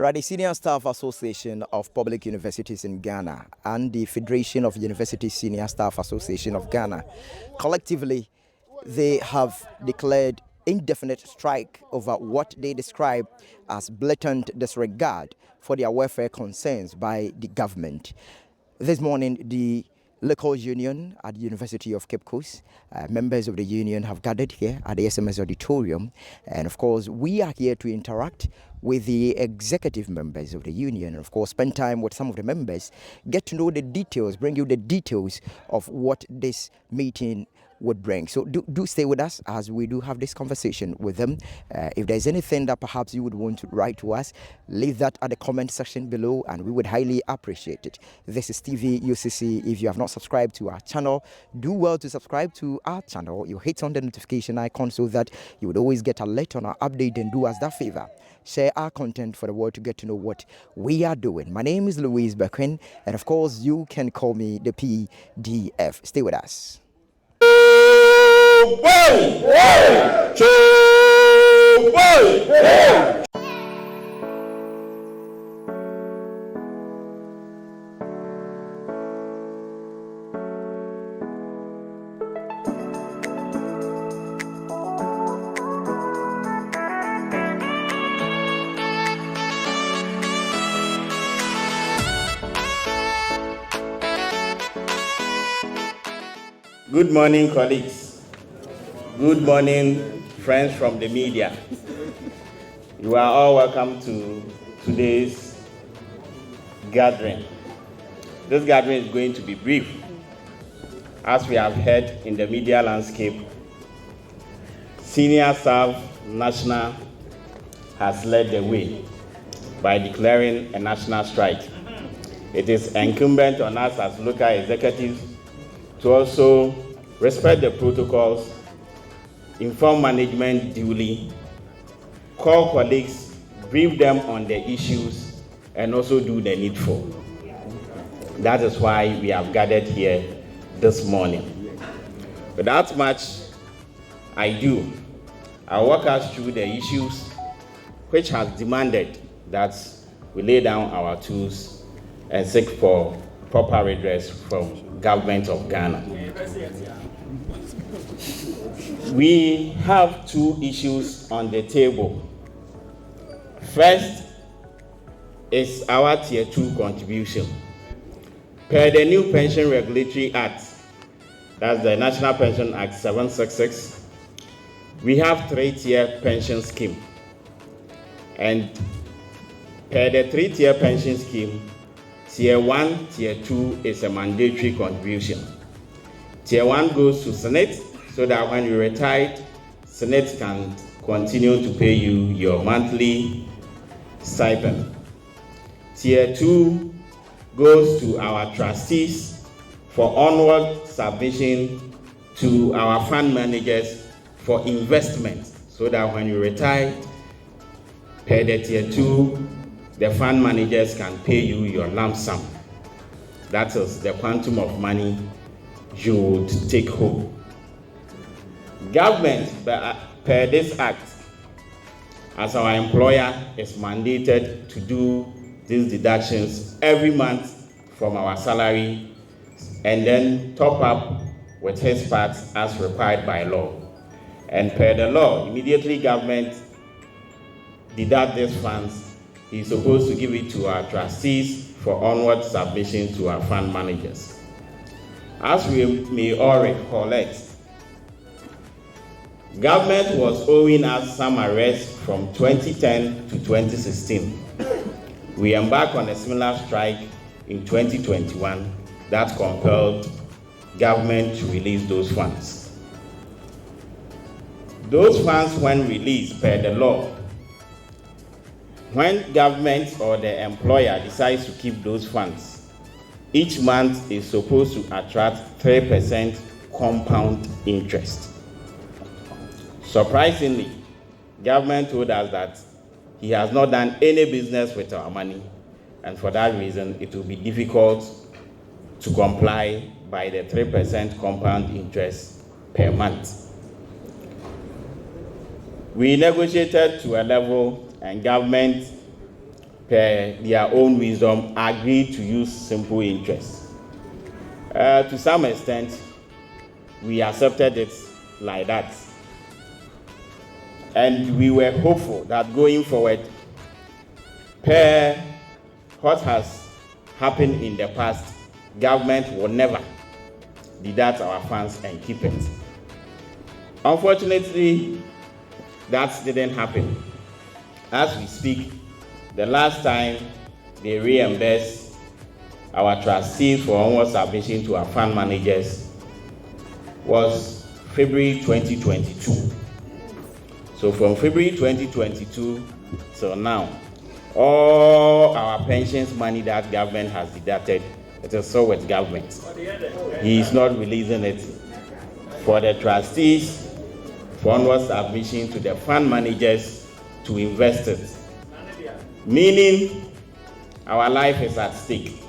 Right, the Senior Staff Association of Public Universities in Ghana and the Federation of University Senior Staff Association of Ghana, collectively, they have declared indefinite strike over what they describe as blatant disregard for their welfare concerns by the government. This morning, the local union at the University of Cape Coast, members of the union have gathered here at the SMS auditorium, and of course we are here to interact with the executive members of the union, and of course spend time with some of the members, get to know the details, bring you the details of what this meeting would bring. So do stay with us as we do have this conversation with them. If there's anything that perhaps you would want to write to us, leave that at the comment section below and we would highly appreciate it. This is TV UCC. If you have not subscribed to our channel, do well to subscribe to our channel. You hit on the notification icon so that you would always get alert on our update, and do us that favor. Share our content for the world to get to know what we are doing. My name is Louise Bequin, and of course you can call me the PDF. Stay with us. Good morning, colleagues. Good morning, friends from the media. You are all welcome to today's gathering. This gathering is going to be brief. As we have heard in the media landscape, Senior Staff National has led the way by declaring a national strike. It is incumbent on us as local executives to also respect the protocols, inform management duly, call colleagues, brief them on the issues, and also do the needful. That is why we have gathered here this morning. Without much ado, I'll walk us through the issues which has demanded that we lay down our tools and seek for proper redress from government of Ghana. We have two issues on the table. First is our Tier 2 contribution. Per the new Pension Regulatory Act, that's the National Pension Act 766, we have 3-tier pension scheme. And per the 3-tier pension scheme, Tier 1, Tier 2 is a mandatory contribution. Tier 1 goes to Senate so that when you retire, Senate can continue to pay you your monthly stipend. Tier 2 goes to our trustees for onward submission to our fund managers for investment so that when you retire, per the Tier 2, the fund managers can pay you your lump sum. That is the quantum of money you would take home. Government, per this act, as our employer, is mandated to do these deductions every month from our salary and then top up with his part as required by law. And per the law, immediately government deduct these funds, he's supposed to give it to our trustees for onward submission to our fund managers. As we may all recollect, government was owing us some arrests from 2010 to 2016. We embarked on a similar strike in 2021 that compelled government to release those funds. Those funds, when released per the law, when government or the employer decides to keep those funds, each month is supposed to attract 3% compound interest. Surprisingly, government told us that he has not done any business with our money, and for that reason, it will be difficult to comply by the 3% compound interest per month. We negotiated to a level and government per their own wisdom, agreed to use simple interest. To some extent, we accepted it like that. And we were hopeful that going forward, per what has happened in the past, government will never deduct our funds and keep it. Unfortunately, that didn't happen. As we speak, the last time they reimbursed our trustees for onward submission to our fund managers was February 2022. So from February 2022 till now, all our pensions money that government has deducted, it is still with government. He is not releasing it for the trustees for onward submission to the fund managers to invest it. Meaning our life is at stake.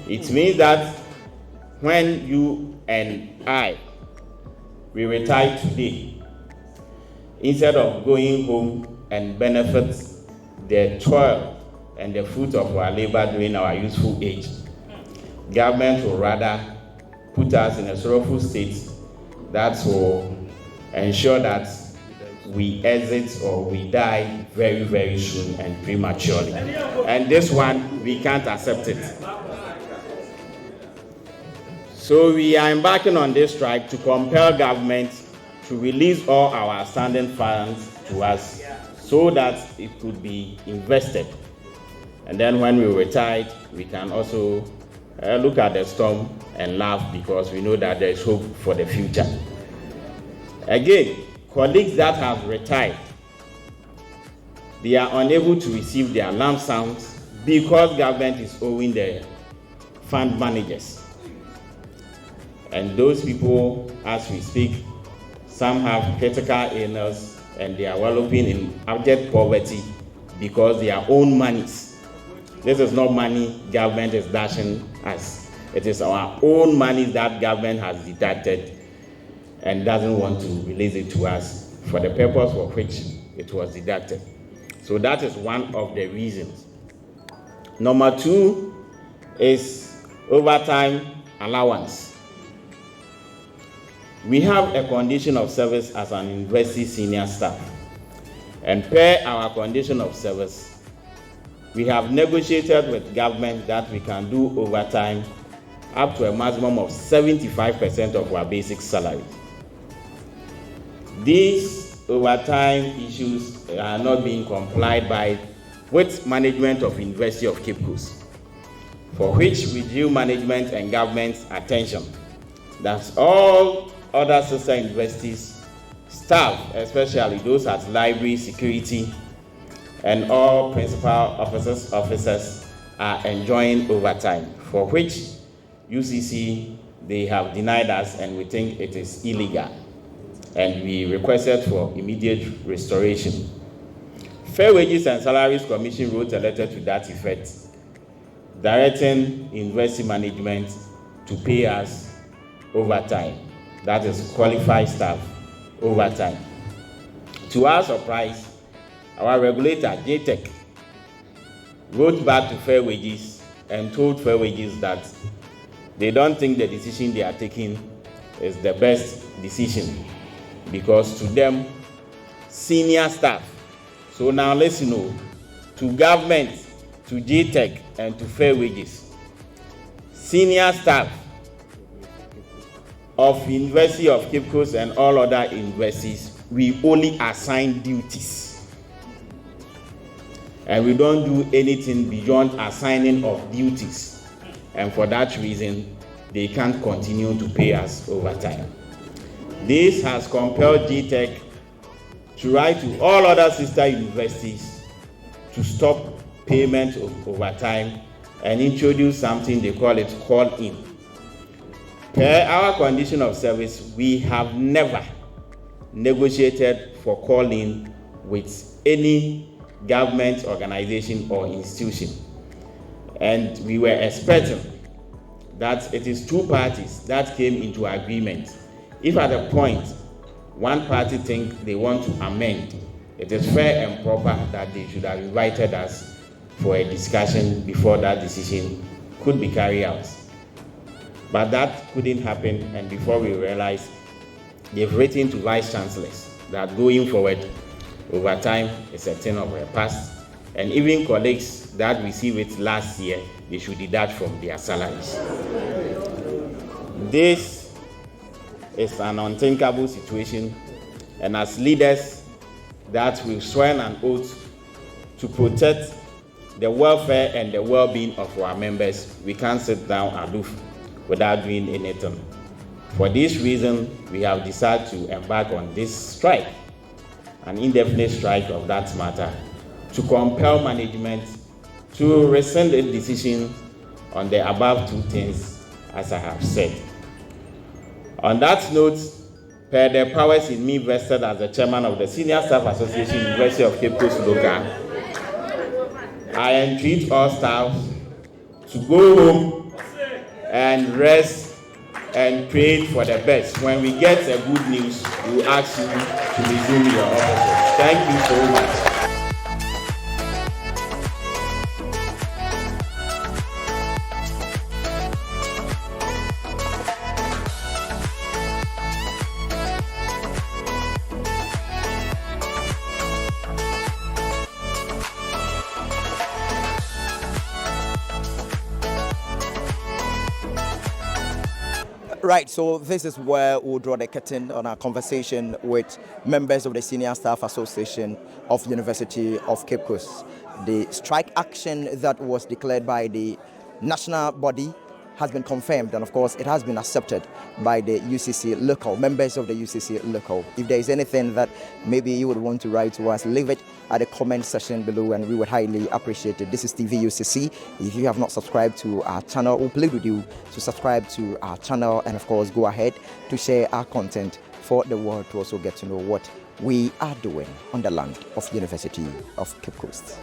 It means that when you and I, we retire today, instead of going home and benefit the toil and the fruit of our labor during our useful age, government will rather put us in a sorrowful state that will ensure that we exit or we die very, very soon and prematurely. And this one, we can't accept it. So we are embarking on this strike to compel government to release all our outstanding funds to us so that it could be invested. And then when we retire, we can also look at the storm and laugh because we know that there is hope for the future. Again, colleagues that have retired, they are unable to receive their lump sums because government is owing the fund managers. And those people, as we speak, some have critical illness and they are wallowing in abject poverty because their own monies. This is not money government is dashing us. It is our own money that government has deducted and doesn't want to release it to us for the purpose for which it was deducted. So that is one of the reasons. Number two is overtime allowance. We have a condition of service as an university senior staff. And per our condition of service, we have negotiated with government that we can do overtime up to a maximum of 75% of our basic salary. These overtime issues are not being complied by with management of University of Cape Coast, for which we due management and government's attention. That's all other sister universities, staff, especially those at library, security, and all principal officers are enjoying overtime, for which UCC, they have denied us and we think it is illegal. And we requested for immediate restoration. Fair Wages and Salaries Commission wrote a letter to that effect, directing university management to pay us overtime. That is qualified staff overtime. To our surprise, our regulator, JTEC, wrote back to Fair Wages and told Fair Wages that they don't think the decision they are taking is the best decision because to them, senior staff. So now let's know, to government, to JTEC, and to Fair Wages, senior staff of University of Cape Coast and all other universities, we only assign duties. And we don't do anything beyond assigning of duties. And for that reason, they can't continue to pay us overtime. This has compelled GTEC to write to all other sister universities to stop payment of overtime and introduce something they call it call-in. Per our condition of service, we have never negotiated for call-in with any government organization or institution. And we were expecting that it is two parties that came into agreement. If at a point one party thinks they want to amend it is fair and proper that they should have invited us for a discussion before that decision could be carried out. But that couldn't happen, and before we realized, they've written to vice chancellors that going forward, over time, it's a thing of the past, and even colleagues that received it last year, they should deduct from their salaries. This is an unthinkable situation, and as leaders that will swear an oath to protect the welfare and the well-being of our members, we can't sit down aloof without doing anything. For this reason, we have decided to embark on this strike, an indefinite strike of that matter, to compel management to rescind the decision on the above two things, as I have said. On that note, per the powers in me vested as the chairman of the Senior Staff Association, University of Cape Coast Local, I entreat all staff to go home and rest and pray for the best. When we get a good news, we will ask you to resume your offices. Thank you so much. Right, so this is where we'll draw the curtain on our conversation with members of the Senior Staff Association of University of Cape Coast. The strike action that was declared by the national body has been confirmed, and of course it has been accepted by the UCC local, members of the UCC local. If there is anything that maybe you would want to write to us, leave it at the comment section below and we would highly appreciate it. This is TV UCC. If you have not subscribed to our channel, we'll plead with you to subscribe to our channel, and of course go ahead to share our content for the world to also get to know what we are doing on the land of University of Cape Coast.